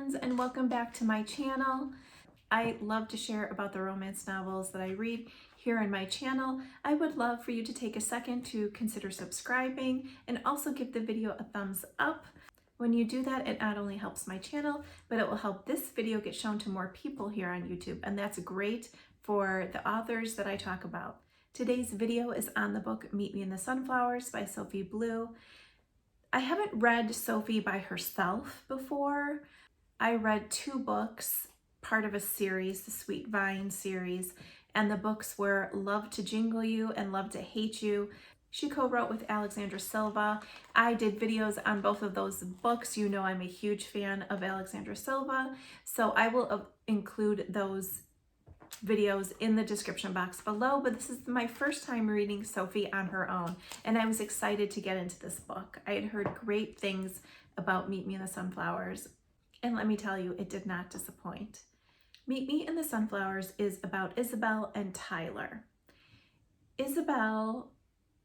friends, and welcome back to my channel. I love to share about the romance novels that I read here on my channel. I would love for you to take a second to consider subscribing and also give the video a thumbs up. When you do that, it not only helps my channel, but it will help this video get shown to more people here on YouTube, and that's great for the authors that I talk about. Today's video is on the book Meet Me in the Sunflowers by Sophie Blue. I haven't read Sophie by herself before. I read two books, part of a series, the Sweet Vine series, and the books were Love to Jingle You and Love to Hate You. She co-wrote with Alexandra Silva. I did videos on both of those books. You know I'm a huge fan of Alexandra Silva, so I will include those videos in the description box below, but this is my first time reading Sophie on her own, and I was excited to get into this book. I had heard great things about Meet Me in the Sunflowers, and let me tell you, it did not disappoint. Meet Me in the Sunflowers is about Isabelle and Tyler. Isabelle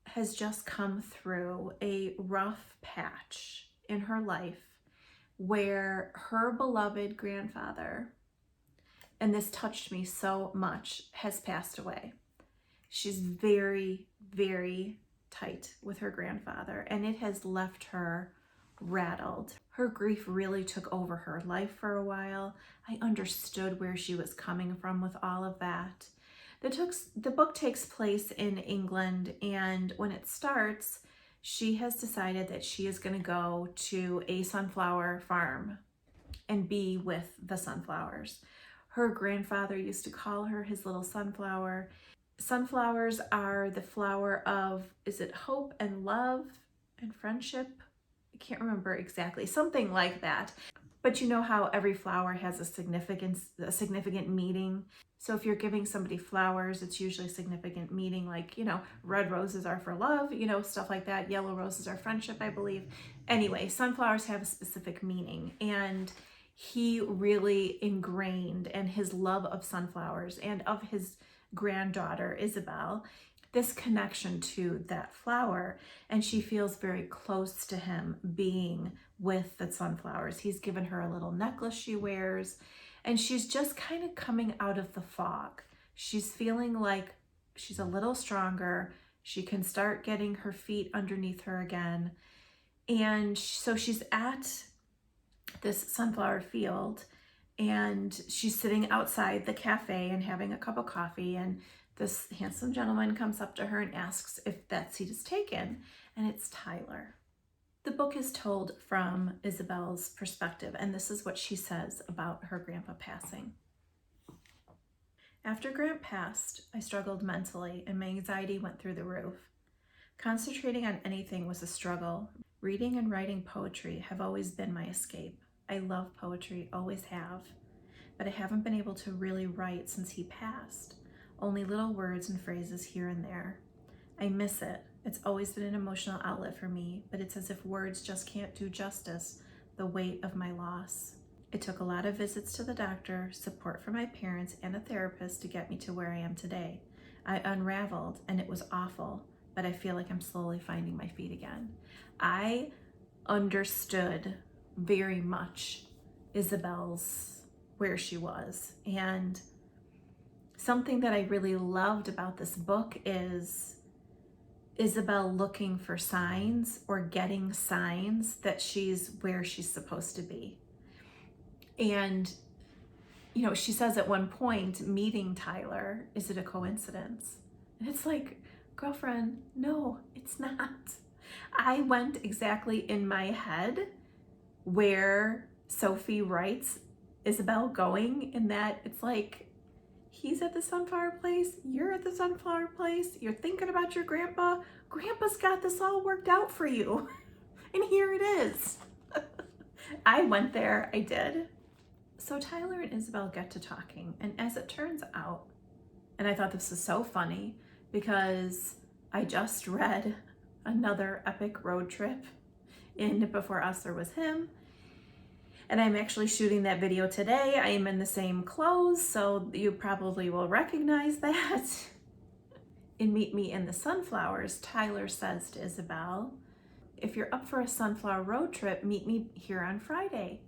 has just come through a rough patch in her life where her beloved grandfather, and this touched me so much, has passed away. She's very, very tight with her grandfather, and it has left her rattled. Her grief really took over her life for a while. I understood where she was coming from with all of that. The book takes place in England, and when it starts, she has decided that she is going to go to a sunflower farm and be with the sunflowers. Her grandfather used to call her his little sunflower. Sunflowers are the flower of, is it hope and love and friendship? I can't remember exactly, something like that. But you know how every flower has a significant meaning. So if you're giving somebody flowers, it's usually a significant meaning, like, red roses are for love, stuff like that. Yellow roses are friendship, I believe. Anyway, sunflowers have a specific meaning, and he really ingrained in his love of sunflowers and of his granddaughter, Isabelle, this connection to that flower, and she feels very close to him being with the sunflowers. He's given her a little necklace she wears, and she's just kind of coming out of the fog. She's feeling like she's a little stronger. She can start getting her feet underneath her again. And so she's at this sunflower field, and she's sitting outside the cafe and having a cup of coffee, and this handsome gentleman comes up to her and asks if that seat is taken, and it's Tyler. The book is told from Isabelle's perspective, and this is what she says about her grandpa passing. After Grant passed, I struggled mentally, and my anxiety went through the roof. Concentrating on anything was a struggle. Reading and writing poetry have always been my escape. I love poetry, always have, but I haven't been able to really write since he passed. Only little words and phrases here and there. I miss it. It's always been an emotional outlet for me, but it's as if words just can't do justice the weight of my loss. It took a lot of visits to the doctor, support from my parents, and a therapist to get me to where I am today. I unraveled, and it was awful, but I feel like I'm slowly finding my feet again. I understood very much Isabelle's, where she was, and something that I really loved about this book is Isabelle looking for signs or getting signs that she's where she's supposed to be. And, she says at one point, meeting Tyler, is it a coincidence? And it's like, girlfriend, no, it's not. I went exactly in my head where Sophie writes Isabelle going, in that it's like, he's at the sunflower place, you're at the sunflower place, you're thinking about your grandpa. Grandpa's got this all worked out for you. And here it is. I went there, I did. So Tyler and Isabelle get to talking, and as it turns out, and I thought this was so funny because I just read another epic road trip in Before Us There Was Him, and I'm actually shooting that video today. I am in the same clothes, so you probably will recognize that. In Meet Me in the Sunflowers, Tyler says to Isabelle, if you're up for a sunflower road trip, meet me here on Friday.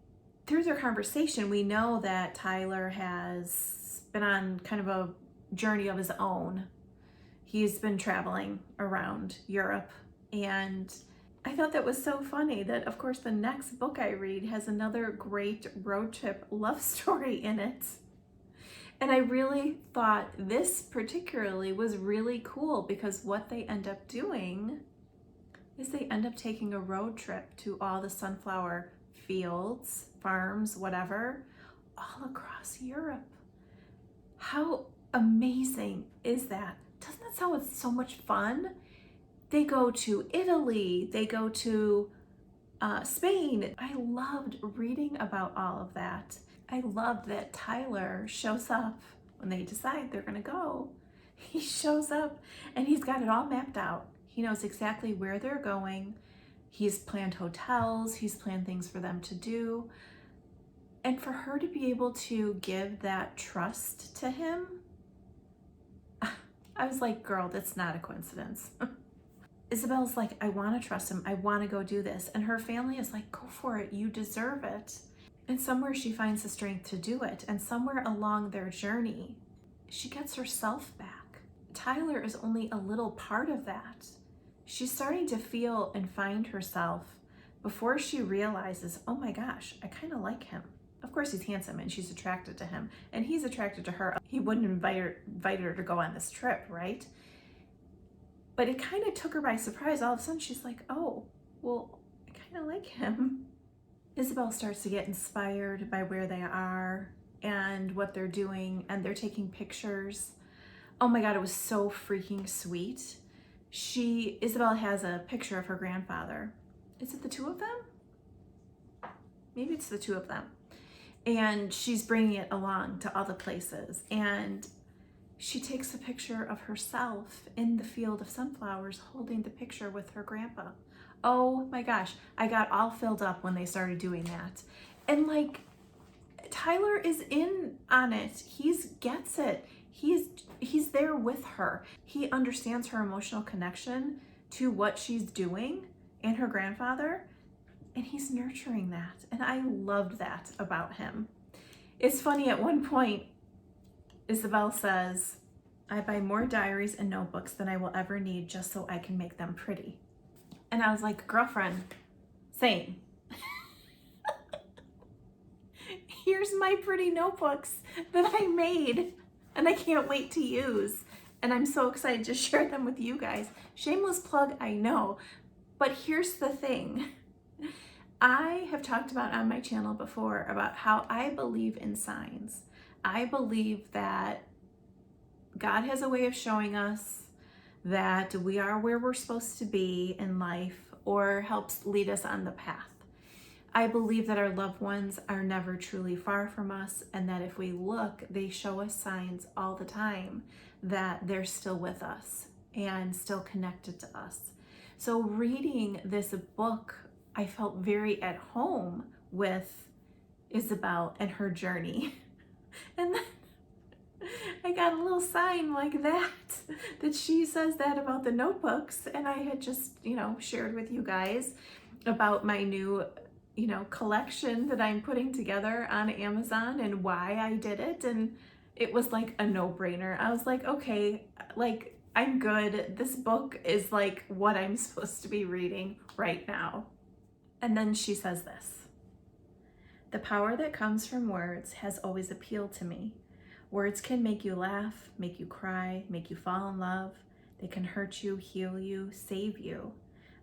through their conversation, we know that Tyler has been on kind of a journey of his own. He's been traveling around Europe, and I thought that was so funny that, of course, the next book I read has another great road trip love story in it. And I really thought this particularly was really cool, because what they end up doing is they end up taking a road trip to all the sunflower fields, farms, whatever, all across Europe. How amazing is that? Doesn't that sound so much fun? They go to Italy, they go to Spain. I loved reading about all of that. I loved that Tyler shows up when they decide they're gonna go. He shows up and he's got it all mapped out. He knows exactly where they're going. He's planned hotels, he's planned things for them to do. And for her to be able to give that trust to him, I was like, girl, that's not a coincidence. Isabelle's like, I want to trust him. I want to go do this. And her family is like, go for it. You deserve it. And somewhere she finds the strength to do it. And somewhere along their journey, she gets herself back. Tyler is only a little part of that. She's starting to feel and find herself before she realizes, oh my gosh, I kind of like him. Of course, he's handsome and she's attracted to him. And he's attracted to her. He wouldn't invite her to go on this trip, right? But it kind of took her by surprise. All of a sudden, she's like, oh, well, I kind of like him. Isabelle starts to get inspired by where they are and what they're doing, and they're taking pictures. Oh my God, it was so freaking sweet. Isabelle has a picture of her grandfather. Is it the two of them? Maybe it's the two of them. And she's bringing it along to other places. And she takes a picture of herself in the field of sunflowers holding the picture with her grandpa. Oh my gosh, I got all filled up when they started doing that. And like, Tyler is in on it. He gets it. He's there with her. He understands her emotional connection to what she's doing and her grandfather, and he's nurturing that. And I loved that about him. It's funny, at one point, Isabelle says, I buy more diaries and notebooks than I will ever need just so I can make them pretty. And I was like, girlfriend, same. Here's my pretty notebooks that I made and I can't wait to use. And I'm so excited to share them with you guys. Shameless plug, I know. But here's the thing. I have talked about on my channel before about how I believe in signs. I believe that God has a way of showing us that we are where we're supposed to be in life, or helps lead us on the path. I believe that our loved ones are never truly far from us, and that if we look, they show us signs all the time that they're still with us and still connected to us. So reading this book, I felt very at home with Isabelle and her journey. And then I got a little sign like that she says that about the notebooks. And I had just, shared with you guys about my new, collection that I'm putting together on Amazon and why I did it. And it was like a no-brainer. I was like, okay, like, I'm good. This book is like what I'm supposed to be reading right now. And then she says this: the power that comes from words has always appealed to me. Words can make you laugh, make you cry, make you fall in love. They can hurt you, heal you, save you.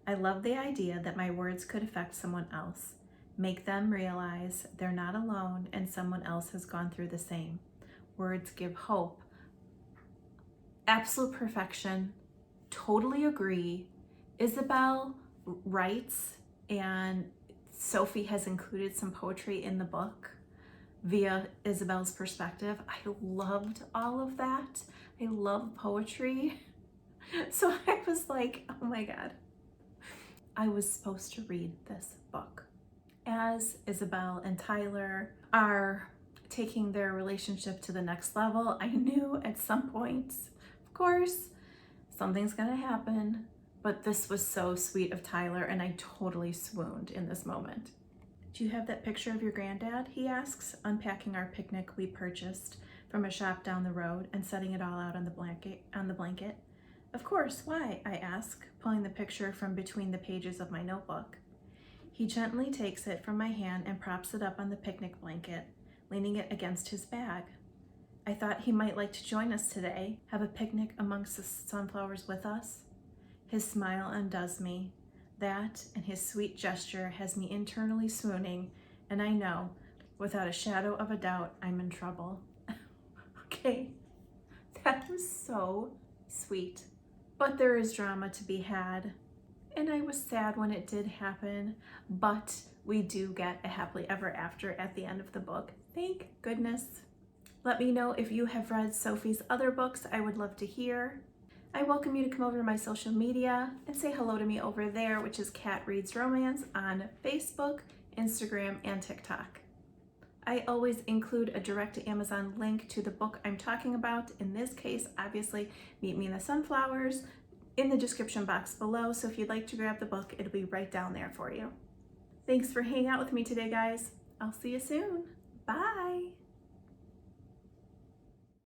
I love the idea that my words could affect someone else, make them realize they're not alone and someone else has gone through the same. Words give hope. Absolute perfection. Totally agree. Isabelle writes, and Sophie has included some poetry in the book via Isabelle's perspective. I loved all of that. I love poetry. So I was like, oh my God, I was supposed to read this book. As Isabelle and Tyler are taking their relationship to the next level, I knew at some point, of course, something's gonna happen. But this was so sweet of Tyler, and I totally swooned in this moment. Do you have that picture of your granddad? He asks, unpacking our picnic we purchased from a shop down the road and setting it all out on the blanket. Of course, why? I ask, pulling the picture from between the pages of my notebook. He gently takes it from my hand and props it up on the picnic blanket, leaning it against his bag. I thought he might like to join us today, have a picnic amongst the sunflowers with us. His smile undoes me. That and his sweet gesture has me internally swooning, and I know, without a shadow of a doubt, I'm in trouble. Okay, that was so sweet. But there is drama to be had, and I was sad when it did happen, but we do get a happily ever after at the end of the book. Thank goodness. Let me know if you have read Sophie's other books. I would love to hear. I welcome you to come over to my social media and say hello to me over there, which is Kat Reads Romance on Facebook, Instagram, and TikTok. I always include a direct to Amazon link to the book I'm talking about. In this case, obviously, Meet Me in the Sunflowers, in the description box below. So if you'd like to grab the book, it'll be right down there for you. Thanks for hanging out with me today, guys. I'll see you soon. Bye.